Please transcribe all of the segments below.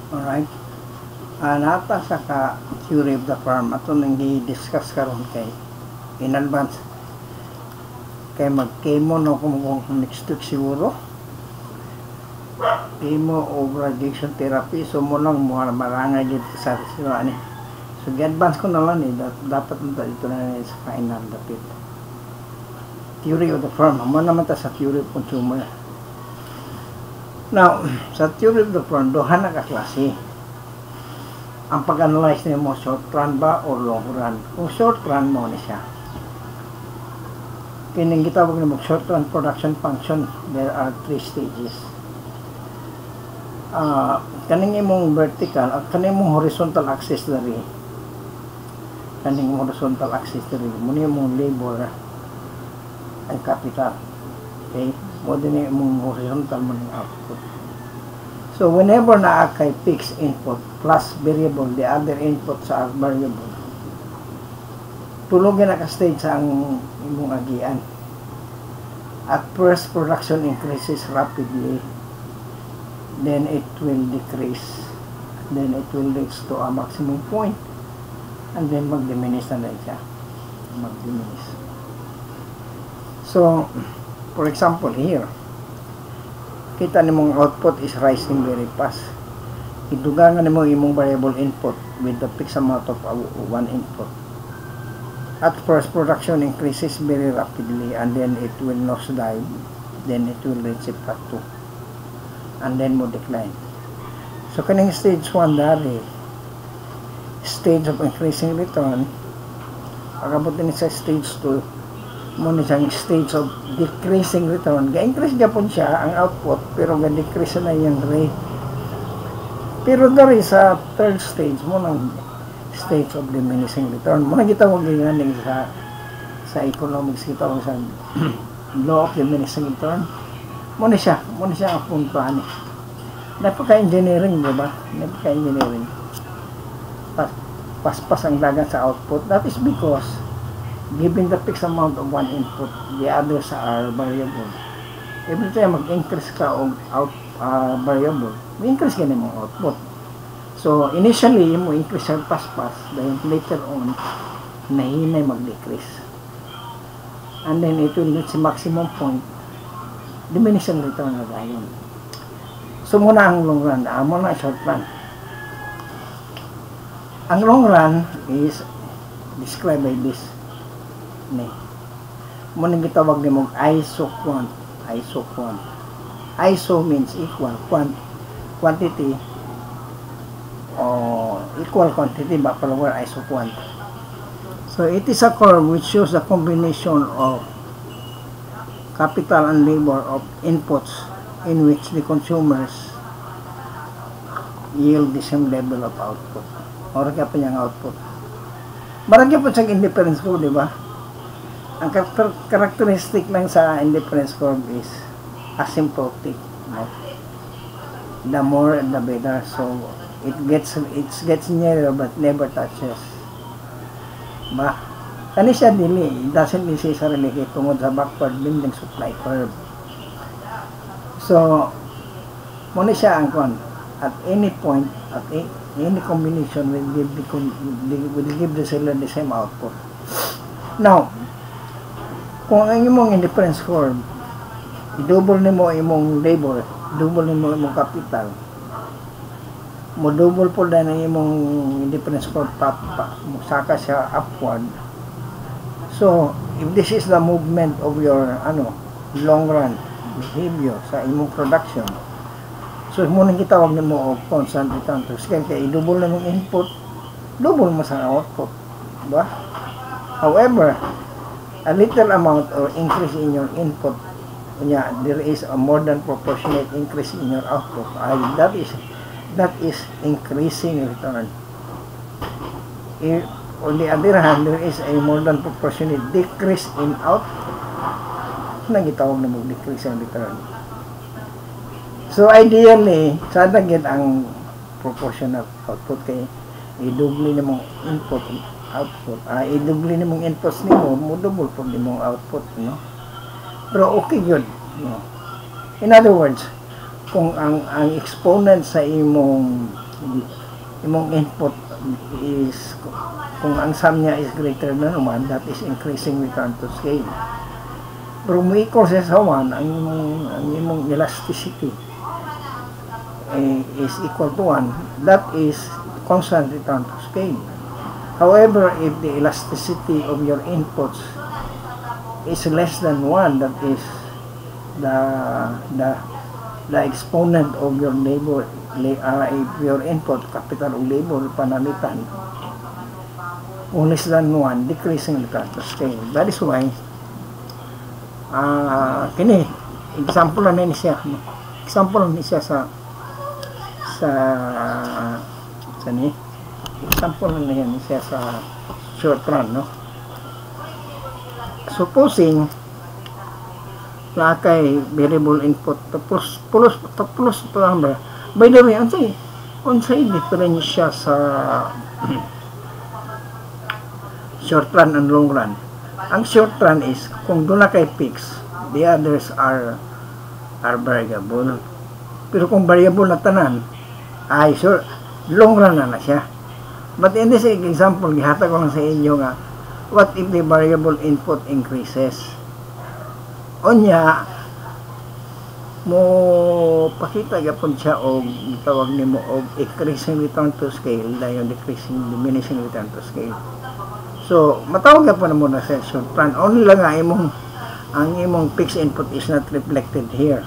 Alright? Nata sa ka-theory of the farm, ato nang i-discuss karon kay in advance. Kay mag-chemo no kung next week siguro. Chemo o radiation therapy, so mo lang marangay dito sa sila ni. So, i-advance ko naman dapat dito na sa final dapit. Theory of the farm, mo naman ta sa theory of consumer. Now, sa theory of the farm, doha na kaklase. Ang pag-analyze niya mo, short run ba o long run? Kung short run mo ni siya, kining gitawag na short run production function, there are 3 stages. Kaning imong vertical at kaning imong horizontal axis diri. Kaning horizontal axis diri, muna imong labor ang capital. Okay? Mo din imong horizontal mo ng output. So, whenever naa kay fixed input plus variable, the other inputs are variable. Tulog na ka-stage sa ang imong agian. At first, production increases rapidly. Then it will decrease. Then it will reach to a maximum point. And then mag-diminish na rin siya. Mag-diminish. So, for example, here, kita nimong output is rising very fast. Idugangan nimo imong variable input with the fixed amount of one input. At first, production increases very rapidly and then it will nosedive. Then it will reach a plateau. And then mo decline. So, kaning stage 1 dari, stage of increasing return, pagabot din sa stage 2, muna siyang stage of decreasing return. Ga-increase gapon siya ang output, pero ga-decrease na yung rate. Pero dari sa third stage, muna stage of diminishing return. Muna gitawag ganyan sa economics, gitawag sa law of diminishing return. Muna siya ang puntuan. Napaka-engineering, diba? Napaka-engineering. Paspas ang dagat sa output. That is because given the fixed amount of one input, the others are variable. Every time mag-increase ka o variable, may-increase ka na mong output. So, initially, mo increase ang paspas, then later on, nahinay mag-decrease. And then, it will reach maximum point, diminish ang return na gayon. So, muna ang long run, muna ang short run. Ang long run is described by this. Muna gitawag ni mong isoquant. Iso means equal, quantity o equal quantity, ba pala isoquant. So it is a curve which shows the combination of capital and labor of inputs in which the consumers yield the same level of output. Or kaya pa niyang output. Maragya po siyang indifference ko, di ba? Ang characteristic lang sa indifference curve is asymptotic. No? The more, the better. So, it gets nearer but never touches. Ba? Kani siya dili. It doesn't necessarily tungod sa backward bending supply curve. So, muna siya ang at any point, at any combination will give the seller the same output. Now, kung ang imong indifference curve, i-double nimo imong labor, double nimo imong capital, mo double po na imong indifference curve saka siya upward. So, if this is the movement of your long run behavior sa imong production, so muna gitawag nimo og constant return to scale. Kaya i-double na imong input, double mo sa output, diba? However, a little amount or increase in your input, there is a more than proportionate increase in your output. That is increasing return. On the other hand, there is a more than proportionate decrease in output. Nagitawag na mag-decrease in return. So ideally, sana gid ang proportional output kay i-double na mong input output. I-double na mong inputs nimo, mo double po nimong output, no? Pero okay yun, no? In other words, kung ang exponent sa imong imong input is kung ang sum niya is greater than 1, that is increasing return to scale. Pero mo equal sa 1, ang imong elasticity is equal to 1, that is constant return to scale. However, if the elasticity of your inputs is less than 1, that is the exponent of your labor, if your input, capital o labor, panalitan, o less than 1, decreasing return to scale. That is why, kini, example na ni siya, no? Example na ni siya sa ni, example na niya ni siya sa short run, no? Supposing na kay variable input plus by the way, unsay difference siya sa short run and long run. Ang short run is kung doon na kay fix, the others are variable. Pero kung variable na tanan, ay sure, long run na siya. But in this example, gihatag ko lang sa inyo nga, what if the variable input increases? Onya, mo pakita gyapon siya og tawag nimo og increasing return to scale dayon diminishing return to scale. So matawag gyapon mo na sa short run. Only lang nga ang imong fixed input is not reflected here.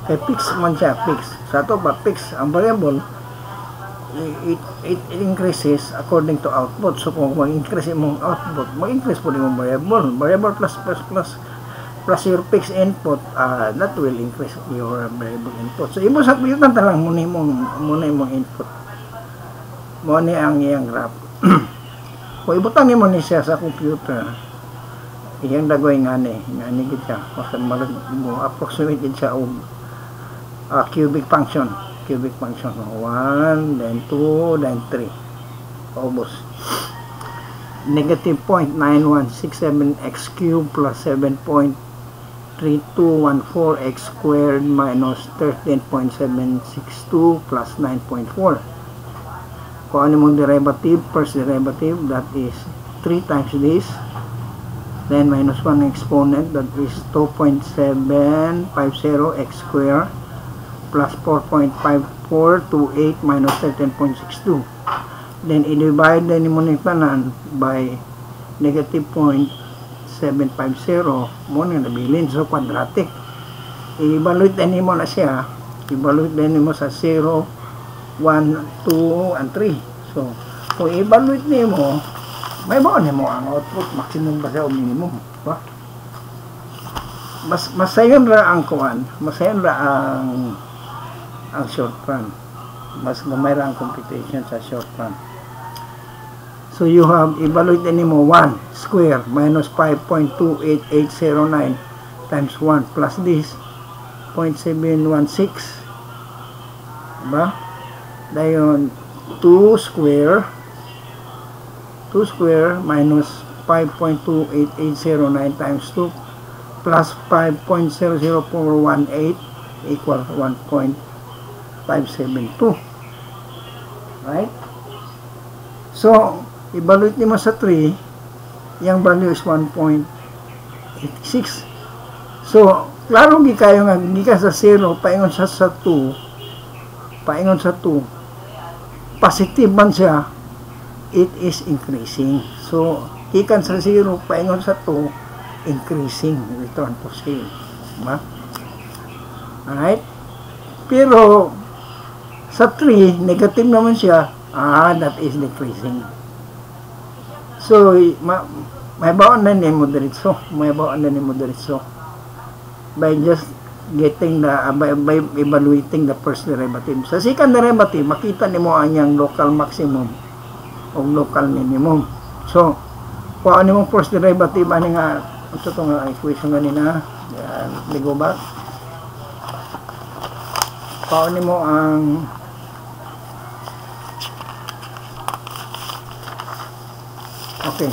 Kay fixed man siya, fixed. Sa to ba fixed ang variable, it increases according to output. So kung mag-increase imong output, mag-increase po imong variable plus your fixed input, that will increase your variable input. So imo sa yutan ta lang muna imong input. Mo ni ang iyang graph. Kung ibutang nimo ni siya sa computer, iyang dagoy ngani gid siya. Kasi mo approximate gid siya og cubic function. 1, then 2, then 3. Paubos. Negative 0.9167x cubed plus 7.3214x squared minus 13.762 plus 9.4. Kung ano mong derivative, first derivative, that is 3 times this, then minus 1 exponent, that is 2.750x squared plus 4.5428 minus 13.62. Then i-divide din mo ng tanan by negative 0.750 mo na nabilin, so quadratic. I-evaluate din mo na siya, i-evaluate din mo sa 0, 1, 2, and 3. So kung i-evaluate mo, may baon mo ang output, maximum ba siya o minimum, ba? Masayon ra ang kuan, masayon ra ang short run. Mas gamay ra ang computation sa short run. So you have evaluate mo 1 square minus 5.28809 times 1 plus this 0.716, diba? Dayon 2 square minus 5.28809 times 2 plus 5.00418 equal 1.572, right? So evaluate mo sa 3, yung value is 1.86. So klaro gi kayo nga gika sa 0 paingon sa 2, positive man siya, it is increasing. So gikan sa 0 paingon sa 2, increasing return to scale, diba? Alright? Pero sa 3, negative naman siya, that is decreasing. So may baon na ni mo diretso, by just getting by evaluating the first derivative. Sa second derivative, makita nimo ang yang local maximum o local minimum. So kung ano mong first derivative, ano nga ito nga equation ganina, ligo back, kung ano mo ang okay.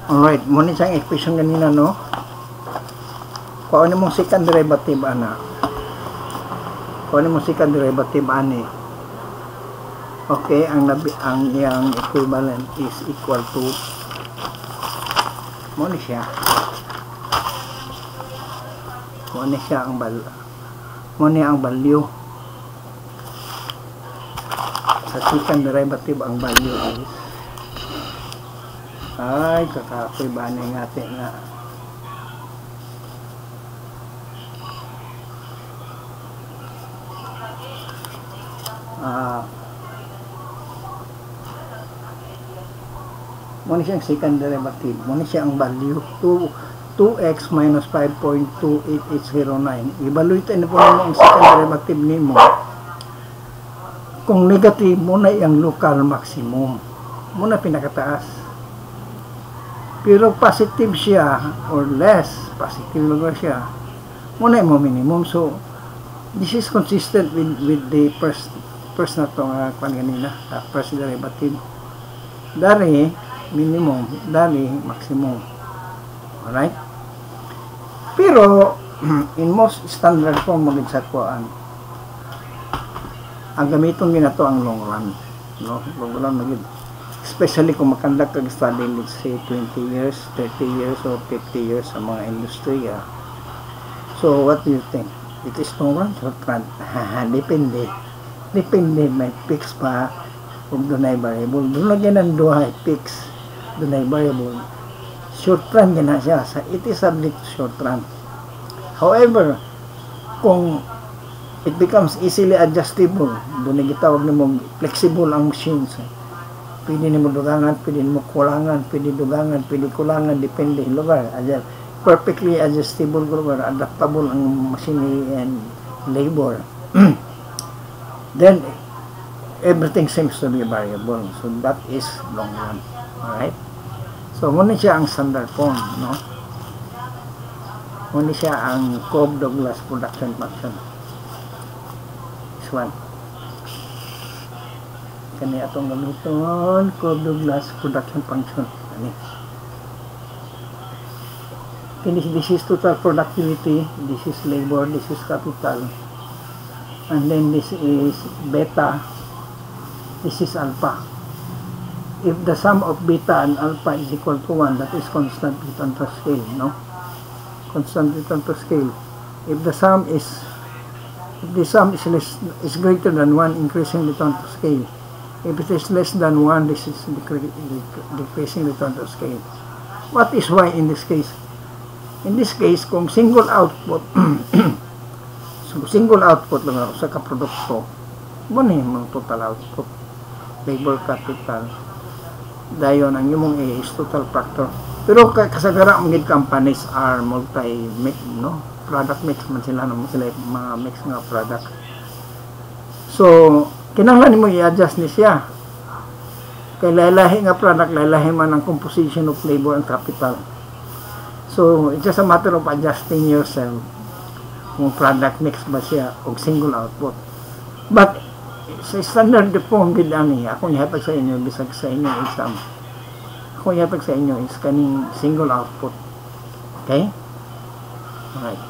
Alright, muna siyang equation ganina, no? Kung ano mong second derivative, ana? Kung ano mong second derivative, ani? Okay, ang yang equivalent is equal to muna siya. Muna siya ang value. Sa second derivative, ang value is ay, kakakoy ba na yung atin na muna siyang second derivative, muna siya ang value 2x minus 5.28809. Evaluate na po naman ang second derivative nimo. Kung negative, muna yung local maximum, muna pinakataas. Pero positive siya or less, positive lugar siya, muna yung minimum. So this is consistent with the first na itong kanina, first derivative. Dari minimum, dari maximum. Alright? Pero in most standard form maging sa kuan, ang gamiton ginato ang long run, no? Long run maging, especially kung makandak kag study, let's say 20 years, 30 years or 50 years sa mga industriya. So what do you think? It is long run, short run? Depende, may fix pa kung doon ay variable. Doon lang yan ang duha, fix, doon ay variable. Short run yan na siya. It is subject to short run. However, kung it becomes easily adjustable, doon ay gitawag na mong flexible ang machines. Pwede mo dugangan, pwede mo kulangan, pwede dugangan, pwede kulangan, depende lugar. Perfectly adjustable lugar, adaptable ang machinery and labor. Then everything seems to be variable. So that is long run. Alright? So muna siya ang standard form, no? Muna siya ang Cobb-Douglas production function. This one. Kani atong gamiton, Cobb-Douglas production function. This is total productivity, this is labor, this is capital, and then this is beta, this is alpha. If the sum of beta and alpha is equal to 1, that is constant return to scale, no? Constant return to scale. If the sum is greater than 1, increasing return to scale. If it is less than 1, this is decreasing return to scale. What is y in this case? In this case, kung single output, so single output lang ako sa kaprodukto, muna yung total output, labor capital, dayon ang yung A is total factor. Pero kasagara mga companies are multi-mix, no? Product mix man sila, no? Sila mga mix nga product. So, kinahanglan mo i-adjust ni siya. Kay lalahi nga product, lalahi man ang composition of labor and capital. So, it's just a matter of adjusting yourself kung product mix ba siya o single output. But, sa standard form gid ani, ako nihatag sa inyo, bisag sa inyo exam. Ako nihatag sa inyo is kaning single output. Okay? Alright.